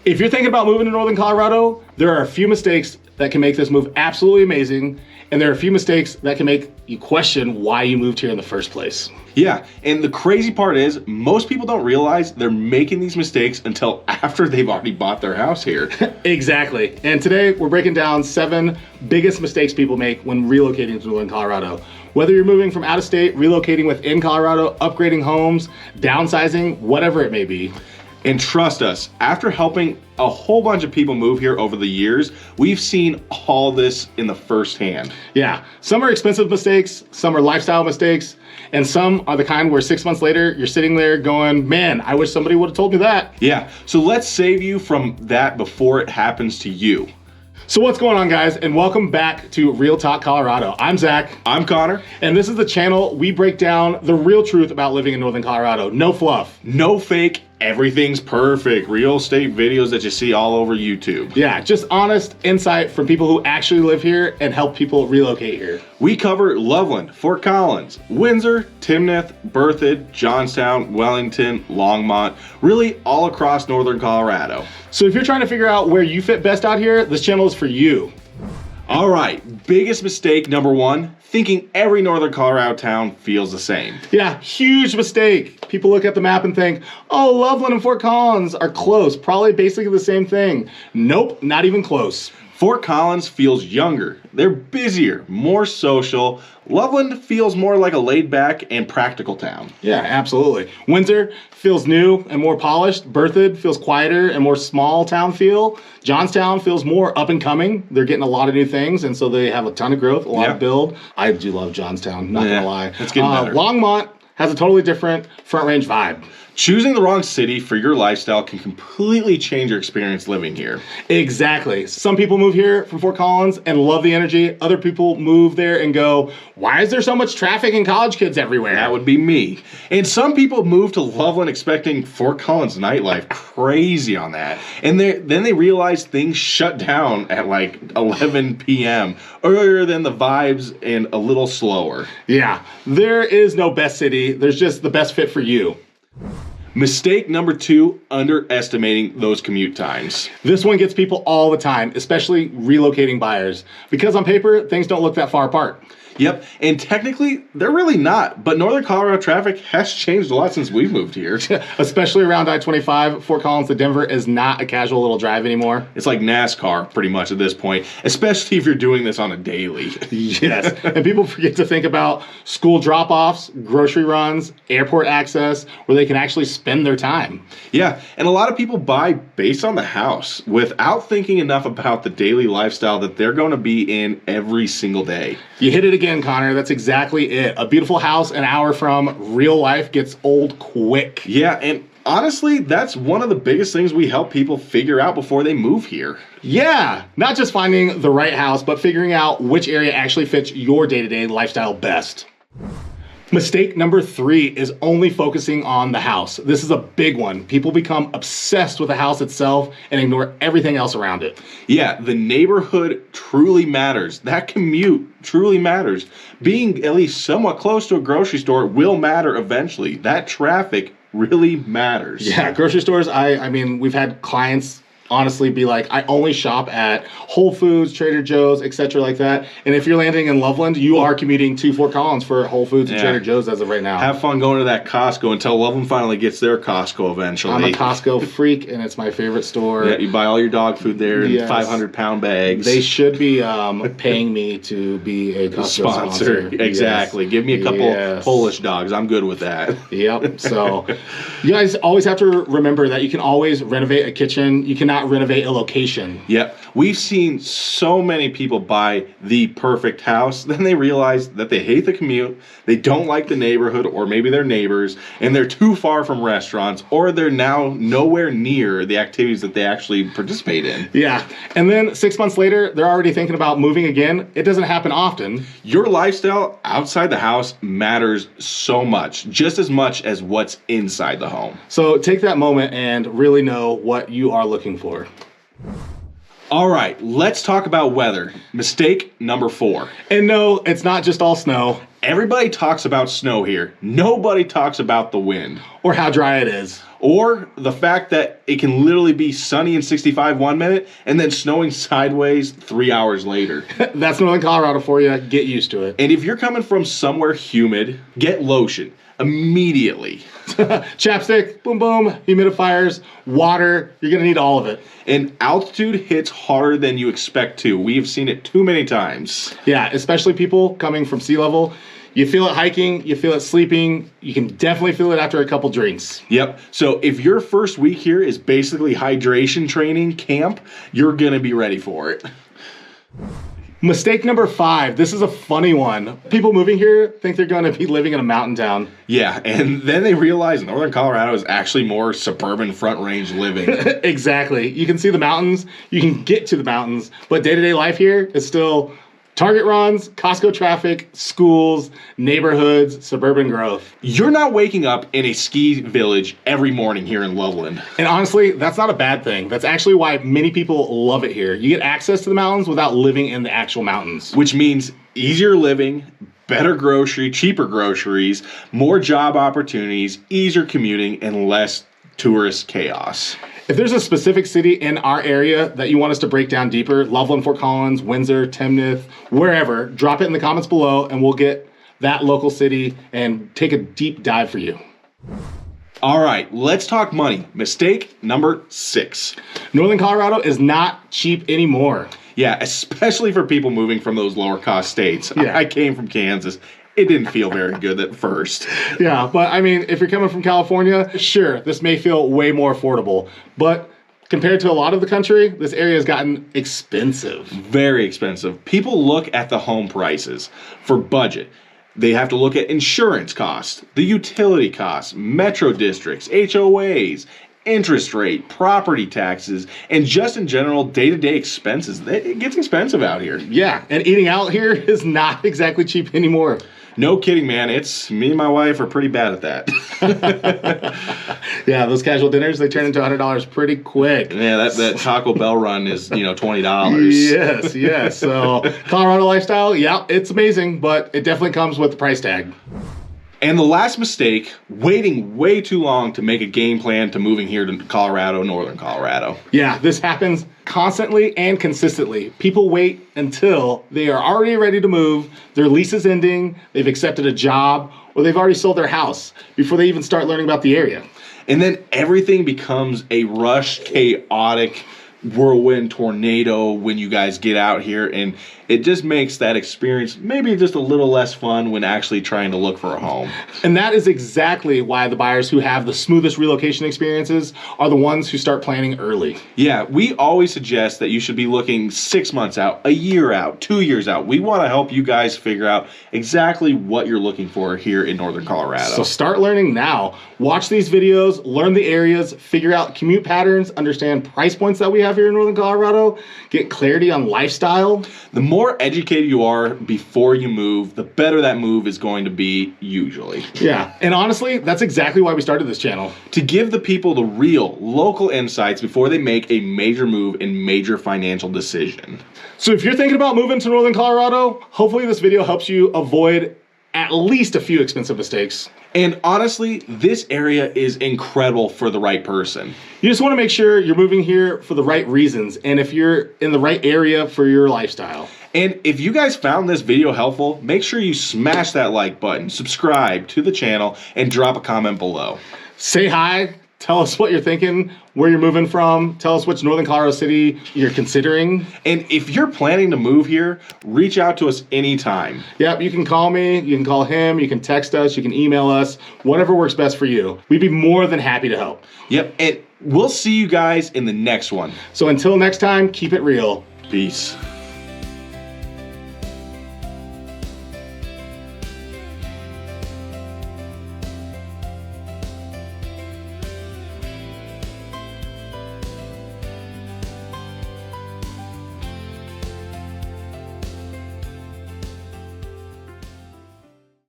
If you're thinking about moving to Northern Colorado, there are a few mistakes that can make this move absolutely amazing, and there are a few mistakes that can make you question why you moved here in the first place. Yeah, and the crazy part is most people don't realize they're making these mistakes until after they've already bought their house here. Exactly. And today we're breaking down 7 biggest mistakes people make when relocating to Northern Colorado. Whether you're moving from out of state, relocating within Colorado, upgrading homes, downsizing, whatever it may be. And trust us, after helping a whole bunch of people move here over the years, we've seen all this in the first hand. Yeah, some are expensive mistakes, some are lifestyle mistakes, and some are the kind where 6 months later, you're sitting there going, man, I wish somebody would have told me that. Yeah, so let's save you from that before it happens to you. So what's going on, guys, and welcome back to Real Talk Colorado. I'm Zach. I'm Connor. And this is the channel we break down the real truth about living in Northern Colorado. No fluff. No fake. Everything's perfect. Real estate videos that you see all over YouTube. Yeah, just honest insight from people who actually live here and help people relocate here. We cover Loveland, Fort Collins, Windsor, Timnath, Berthoud, Johnstown, Wellington, Longmont, really all across Northern Colorado. So if you're trying to figure out where you fit best out here, this channel is for you. All right, biggest mistake number 1, thinking every Northern Colorado town feels the same. Yeah, huge mistake. People look at the map and think, oh, Loveland and Fort Collins are close, probably basically the same thing. Nope, not even close. Fort Collins feels younger. They're busier, more social. Loveland feels more like a laid-back and practical town. Yeah, absolutely. Windsor feels new and more polished. Berthoud feels quieter and more small town feel. Johnstown feels more up and coming. They're getting a lot of new things, and so they have a ton of growth, a lot of build. I do love Johnstown, not gonna lie. It's getting better. Longmont has a totally different Front Range vibe. Choosing the wrong city for your lifestyle can completely change your experience living here. Exactly. Some people move here from Fort Collins and love the energy. Other people move there and go, why is there so much traffic and college kids everywhere? That would be me. And some people move to Loveland expecting Fort Collins nightlife. Crazy on that. And then they realize things shut down at like 11 p.m. earlier than the vibes and a little slower. Yeah, there is no best city. There's just the best fit for you. Mistake number 2, underestimating those commute times. This one gets people all the time, especially relocating buyers, because on paper, things don't look that far apart. Yep, and technically, they're really not, but Northern Colorado traffic has changed a lot since we've moved here. Especially around I-25, Fort Collins to Denver is not a casual little drive anymore. It's like NASCAR, pretty much, at this point, especially if you're doing this on a daily. Yes, and people forget to think about school drop-offs, grocery runs, airport access, where they can actually spend their time. Yeah, and a lot of people buy based on the house without thinking enough about the daily lifestyle that they're going to be in every single day. You hit it again, Connor. That's exactly it. A beautiful house an hour from real life gets old quick. Yeah, and honestly, that's one of the biggest things we help people figure out before they move here. Yeah, not just finding the right house, but figuring out which area actually fits your day-to-day lifestyle best. Mistake number 3 is only focusing on the house. This is a big one. People become obsessed with the house itself and ignore everything else around it. Yeah, the neighborhood truly matters. That commute truly matters. Being at least somewhat close to a grocery store will matter eventually. That traffic really matters. Yeah, grocery stores, I mean, we've had clients honestly be like, I only shop at Whole Foods, Trader Joe's, etc. like that. And if you're landing in Loveland, you are commuting to Fort Collins for Whole Foods and Trader Joe's as of right now. Have fun going to that Costco until Loveland finally gets their Costco eventually. I'm a Costco freak, and it's my favorite store. Yeah, you buy all your dog food there in 500-pound bags. They should be paying me to be a Costco sponsor. Exactly. Yes. Give me a couple Polish dogs. I'm good with that. Yep. So you guys always have to remember that you can always renovate a kitchen. You cannot renovate a location. Yep. We've seen so many people buy the perfect house, then they realize that they hate the commute, they don't like the neighborhood or maybe their neighbors, and they're too far from restaurants, or they're now nowhere near the activities that they actually participate in. Yeah. And then 6 months later, they're already thinking about moving again. It doesn't happen often. Your lifestyle outside the house matters so much, just as much as what's inside the home. So take that moment and really know what you are looking for. All right, let's talk about weather. Mistake number 4. And no, it's not just all snow. Everybody talks about snow here. Nobody talks about the wind. Or how dry it is. Or the fact that it can literally be sunny and 65 1 minute and then snowing sideways 3 hours later. That's Northern Colorado for you. Get used to it. And if you're coming from somewhere humid, get lotion immediately. Chapstick, boom, boom, humidifiers, water. You're going to need all of it. And altitude hits harder than you expect to. We've seen it too many times. Yeah, especially people coming from sea level. You feel it hiking, you feel it sleeping, you can definitely feel it after a couple drinks. Yep. So if your first week here is basically hydration training camp, you're going to be ready for it. Mistake number 5. This is a funny one. People moving here think they're going to be living in a mountain town. Yeah, and then they realize Northern Colorado is actually more suburban front range living. Exactly. You can see the mountains, you can get to the mountains, but day-to-day life here is still Target runs, Costco traffic, schools, neighborhoods, suburban growth. You're not waking up in a ski village every morning here in Loveland. And honestly, that's not a bad thing. That's actually why many people love it here. You get access to the mountains without living in the actual mountains. Which means easier living, better grocery, cheaper groceries, more job opportunities, easier commuting, and less tourist chaos. If there's a specific city in our area that you want us to break down deeper, Loveland, Fort Collins, Windsor, Timnath, wherever, drop it in the comments below and we'll get that local city and take a deep dive for you. All right, let's talk money. Mistake number 6. Northern Colorado is not cheap anymore. Yeah, especially for people moving from those lower cost states. Yeah. I came from Kansas. It didn't feel very good at first. Yeah, but I mean, if you're coming from California, sure, this may feel way more affordable. But compared to a lot of the country, this area has gotten expensive. Very expensive. People look at the home prices for budget. They have to look at insurance costs, the utility costs, metro districts, HOAs, interest rate, property taxes, and just in general day-to-day expenses. It gets expensive out here. Yeah, and eating out here is not exactly cheap anymore. No kidding, man. It's me and my wife are pretty bad at that. Yeah, those casual dinners, they turn into $100 pretty quick. Yeah, that Taco Bell run is, $20. Yes. So Colorado lifestyle, yeah, it's amazing, but it definitely comes with the price tag. And the last mistake, waiting way too long to make a game plan to moving here to Colorado, Northern Colorado. Yeah, this happens constantly and consistently. People wait until they are already ready to move, their lease is ending, they've accepted a job, or they've already sold their house before they even start learning about the area. And then everything becomes a rush, chaotic whirlwind tornado when you guys get out here, and it just makes that experience maybe just a little less fun when actually trying to look for a home. And that is exactly why the buyers who have the smoothest relocation experiences are the ones who start planning early. Yeah, we always suggest that you should be looking 6 months out, a year out, 2 years out. We want to help you guys figure out exactly what you're looking for here in Northern Colorado. So start learning now. Watch these videos, learn the areas, figure out commute patterns, understand price points that we have here in Northern Colorado, get clarity on lifestyle. The more educated you are before you move, the better that move is going to be usually. Yeah, and honestly, that's exactly why we started this channel. To give the people the real local insights before they make a major move and major financial decision. So if you're thinking about moving to Northern Colorado, hopefully this video helps you avoid at least a few expensive mistakes. And honestly, this area is incredible for the right person. You just want to make sure you're moving here for the right reasons and if you're in the right area for your lifestyle. And if you guys found this video helpful, make sure you smash that like button, subscribe to the channel, and drop a comment below. Say hi. Tell us what you're thinking, where you're moving from. Tell us which Northern Colorado city you're considering. And if you're planning to move here, reach out to us anytime. Yep, you can call me, you can call him, you can text us, you can email us, whatever works best for you. We'd be more than happy to help. Yep, and we'll see you guys in the next one. So until next time, keep it real. Peace.